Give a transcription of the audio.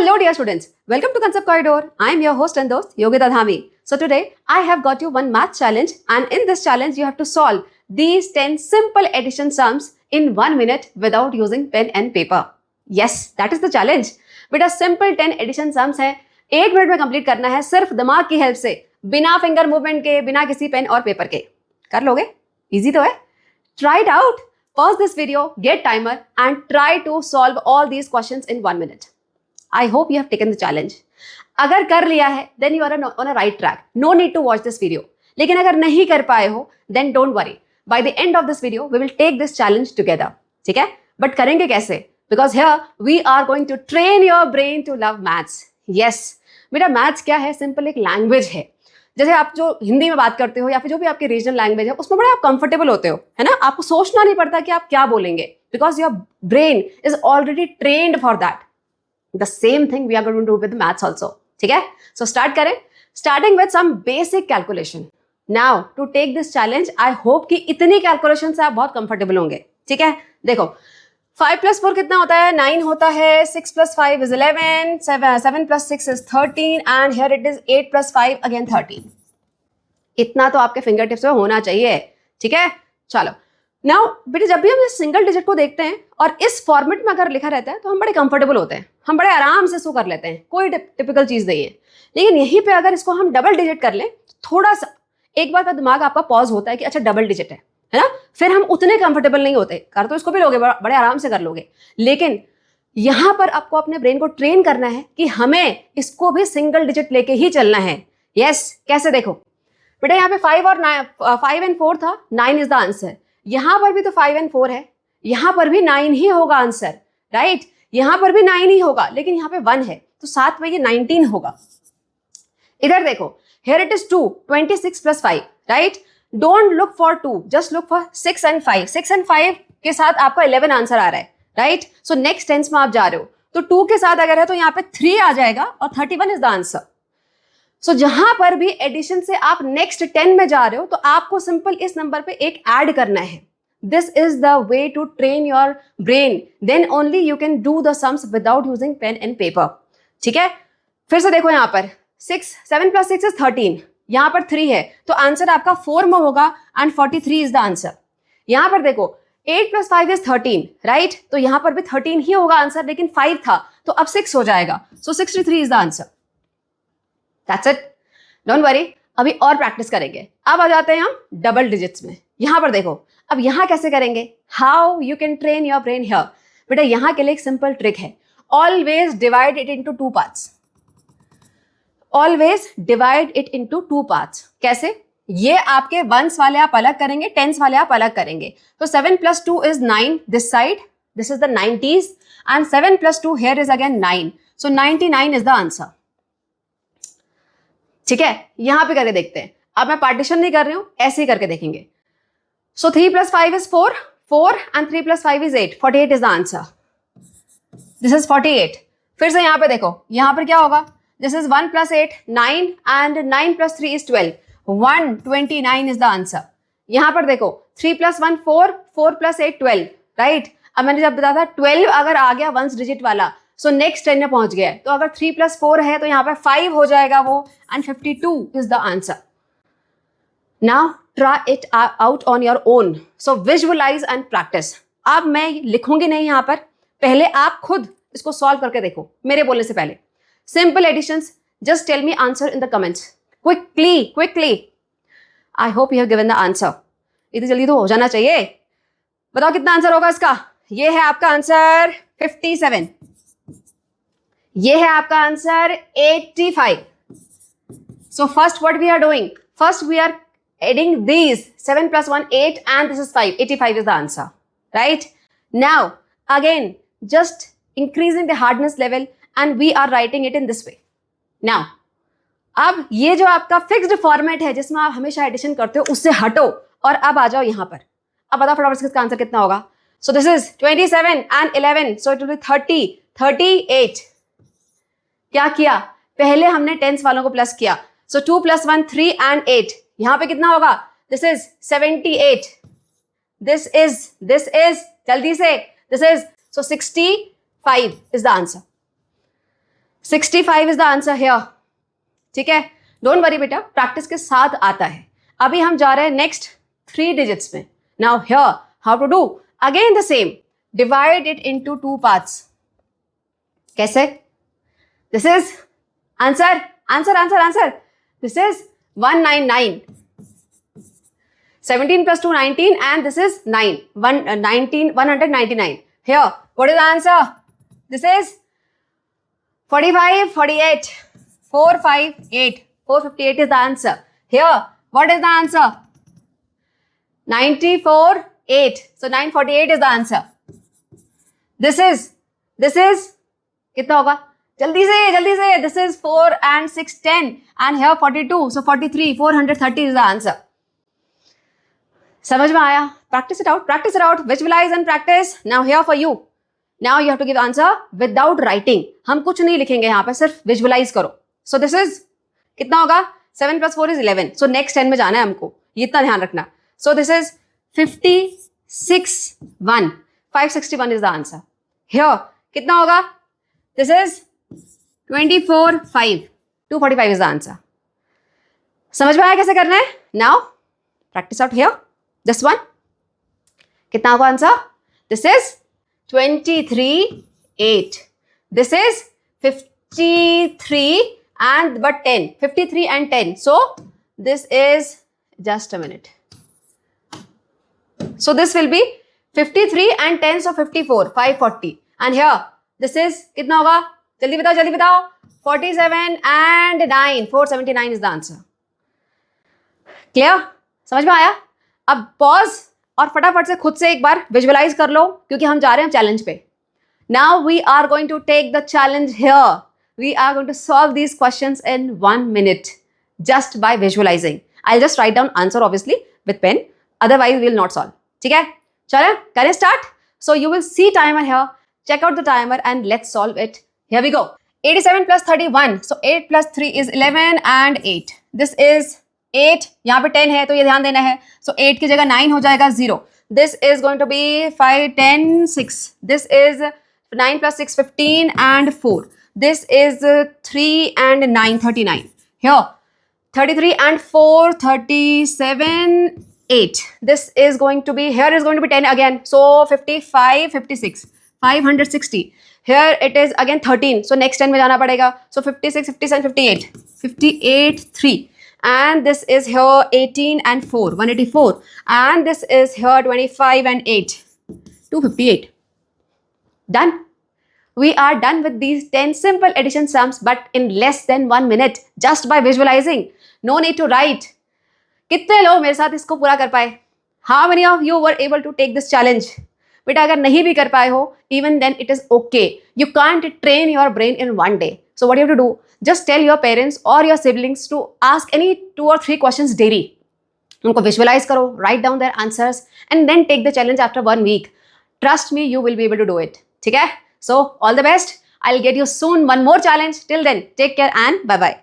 Hello dear students, welcome to Concept Corridor. I am your host and host Yogita Dhami. So today I have got you one math challenge, and in this challenge you have to solve these 10 simple addition sums in 1 minute without using pen and paper. Yes, that is the challenge. बेटा simple 10 addition sums है, 1 minute में complete करना है सिर्फ दिमाग की help से, बिना फिंगर मूवमेंट के, बिना किसी पेन और पेपर के. कर लोगे? इजी तो है. Try it out. Pause this video, get timer and try to solve all these questions in 1 minute. I hope you have taken the challenge. अगर कर लिया है then you are on a right track. No need to watch this video. लेकिन अगर नहीं कर पाए हो then don't worry. By the end of this video we will take this challenge together. ठीक है? But करेंगे कैसे? Because here we are going to train your brain to love maths. Yes. बेटा मैथ्स क्या है? सिंपल एक language है. जैसे आप जो हिंदी में बात करते हो या फिर जो भी आपके रीजनल लैंग्वेज है उसमें बड़े आप कंफर्टेबल होते हो, है ना? आपको सोचना नहीं पड़ता कि आप क्या बोलेंगे, because your brain is already trained for that. The same thing we are going to do with maths also. ठीक है? सो स्टार्ट करें, starting with some basic calculation. Now to take this challenge I hope कि इतनी calculation से आप बहुत comfortable होंगे. ठीक है? देखो 5 + 4 कितना होता है? 9 होता है. 6 + 5 is 11. 7 + 6 is 13 and here it is 8 + 5 again 13. इतना तो आपके फिंगर टिप्स में होना चाहिए. ठीक है? चलो नाउ बेटे जब भी हम इस सिंगल डिजिट को देखते हैं और इस फॉर्मेट में अगर लिखा रहता है तो हम बड़े कंफर्टेबल होते हैं, हम बड़े आराम से इसको कर लेते हैं, कोई टिपिकल चीज नहीं है. लेकिन यहीं पे अगर इसको हम डबल डिजिट कर लें थोड़ा सा एक बार का दिमाग आपका पॉज होता है कि अच्छा डबल डिजिट है ना? फिर हम उतने कंफर्टेबल नहीं होते. कर तो इसको भी लोगे, बड़े आराम से कर लोगे, लेकिन यहां पर आपको अपने ब्रेन को ट्रेन करना है कि हमें इसको भी सिंगल डिजिट लेके ही चलना है. यस, कैसे? देखो बेटा यहाँ पे 5 and 4 था, 9 इज द आंसर. यहां पर भी तो 5 and 4 है, यहां पर भी 9 ही होगा आंसर, राइट? यहां पर भी 9 ही होगा, लेकिन यहां पे 1 है तो साथ में ये 19 होगा. इधर देखो, here it is 2, 26 + 5, right? Don't look for 2, just look for 6 and 5. 6 and 5 के साथ आपका 11 आंसर आ रहा है, राइट? सो नेक्स्ट टेंस में आप जा रहे हो तो 2 के साथ अगर है तो यहाँ पे 3 आ जाएगा और 31 इज द आंसर. सो जहां पर भी एडिशन से आप नेक्स्ट 10 में जा रहे हो तो आपको सिंपल इस नंबर पे एक ऐड करना है. This is the way to train your brain, then only you can do the sums without using pen and paper. ठीक है? फिर से देखो यहाँ पर 7 + 6 is 13. यहां पर 3 है तो आंसर आपका 4 में होगा एंड 43 इज द आंसर. यहां पर देखो 8 + 5 is 13, राइट? तो यहां पर भी 13 ही होगा आंसर, लेकिन 5 था तो अब 6 हो जाएगा. सो 63 is the answer. That's it. Don't worry, अभी और प्रैक्टिस करेंगे. अब आ जाते हैं हम डबल डिजिट्स में. यहां पर देखो, अब यहां कैसे करेंगे? How you can train your brain here. बेटा यहां के लिए एक सिंपल ट्रिक है. Always divide it into 2 parts. Always divide it into 2 parts. कैसे? ये आपके वंस वाले आप अलग करेंगे, टेंस वाले आप अलग करेंगे. तो 7 + 2 is 9 this side, this is the 90s and 7 + 2 here is again 9. So 99 is the answer. ठीक है? यहां पे करके देखते हैं. अब मैं पार्टीशन नहीं कर रही हूं, ऐसे ही करके देखेंगे. सो 3 + 5 is 4 and 3 + 5 is 8. 48 is the answer. This is 48. फिर से यहां पे देखो, यहां पर क्या होगा? This is 1 + 8, 9 and 9 + 3 is 12. 129 is the answer. यहां पर देखो 3 + 1 4, 4 + 8 12, राइट? अब मैंने जब बताया था 12 अगर आ गया वंस डिजिट वाला सो नेक्स्ट 10 में पहुंच गया है. तो अगर 3 + 4 है तो यहाँ पे 5 हो जाएगा वो and 52 is the answer. Now try it out on your own. So visualize and practice. अब मैं लिखूंगी नहीं यहाँ पर, पहले आप खुद इसको सॉल्व करके देखो मेरे बोलने से पहले. Simple additions. Just tell me answer in the comments. Quickly. I hope you have given the answer. इतनी जल्दी तो हो जाना चाहिए. बताओ कितना आंसर होगा इसका? ये है आपका आंसर 57. ये है आपका answer 85. So first what we are doing? First we are adding these 7 + 1 8 and this is 5. 85 is the answer. Right? Now again just increasing the hardness level and we are writing it in this way. Now, अब ये जो आपका fixed format है जिसमें आप हमेशा addition करते हो उससे हटो और अब आ जाओ यहाँ पर. अब बताओ फटाफट इसका आंसर कितना होगा? So this is 27 and 11, so it will be 38. क्या किया? पहले हमने टेंस वालों को प्लस किया. सो 2 + 1 3 and 8. यहाँ पे कितना होगा? This is 78. दिस इज जल्दी से, this is so 65 is the answer. 65 is the answer here. ठीक है, डोंट वरी बेटा, प्रैक्टिस के साथ आता है. अभी हम जा रहे हैं नेक्स्ट 3 डिजिट्स में. Now here how to do, again the same, divide it into 2 parts. कैसे? This is answer answer answer answer. This is 199. 17 plus 2 19 and this is 9. 199. Here, what is the answer? This is 45, 48. 458. 458 is the answer. Here, what is the answer? 94, 8. So 948 is the answer. This is कितना होगा? जल्दी से. This is 4 and 6, 10. And here 42. So 43, 430 is the answer. समझ में आया? Practice it out. Visualize and practice. Now here for you. Now you have to give answer without writing. हम कुछ नहीं लिखेंगे यहाँ पे, सिर्फ visualize करो. So this is कितना होगा? 7 plus 4 is 11. So next 10 में जाना है हमको, ये इतना ध्यान रखना. So this is 56, 1. 561 is the answer. Here कितना होगा? This is 24, 5. 245 is the answer. समझ में आया कैसे करना है? Now practice out here. This one कितना होगा answer? This is 23, 8. This is 53 and but 10. 53 and 10. So this is just a minute. So this will be 53 and 10, so 54, 540. And here this is कितना होगा? जल्दी बताओ. 47 and 9. 479 is the answer. Clear? समझ में आया? अब पॉज और फटाफट से खुद से एक बार विजुअलाइज कर लो, क्योंकि हम जा रहे हैं चैलेंज पे. Now we are going to take the challenge here. We are going to solve these questions in 1 minute just by visualizing. I'll just write down answer obviously with pen, otherwise we will not solve. ठीक है, चलो करें start. So you will see timer here. Check out the timer and let's solve it. Here we go. 87 plus 31. So 8 plus 3 is 11 and 8. This is 8. यहाँ पे 10 है तो ये ध्यान देना है. So 8 की जगह 9 हो जाएगा 0. This is going to be 5, 10, 6. This is 9 plus 6, 15 and 4. This is 3 and 9, 39. Here 33 and 4, 37, 8. This is going to be, here is going to be 10 again. So 55, 56, 560. Here it is again 13. So next 10 में जाना पड़ेगा. So 56, 57, 58. 58, 3. And this is here 18 and 4, 184. And this is here 25 and 8, 258. Done. We are done with these 10 simple addition sums, but in less than 1 minute, just by visualizing. No need to write. कितने लोग मेरे साथ इसको पूरा कर पाए? How many of you were able to take this challenge? बेटा अगर नहीं भी कर पाए हो, even then it is okay. You can't train your brain in 1 day. So what you have to do? Just tell your parents or your siblings to ask any 2 or 3 questions daily. उनको visualize करो, write down their answers and then take the challenge after 1 week. Trust me, you will be able to do it. ठीक है? So all the best. I'll get you soon one more challenge. Till then, take care and bye-bye.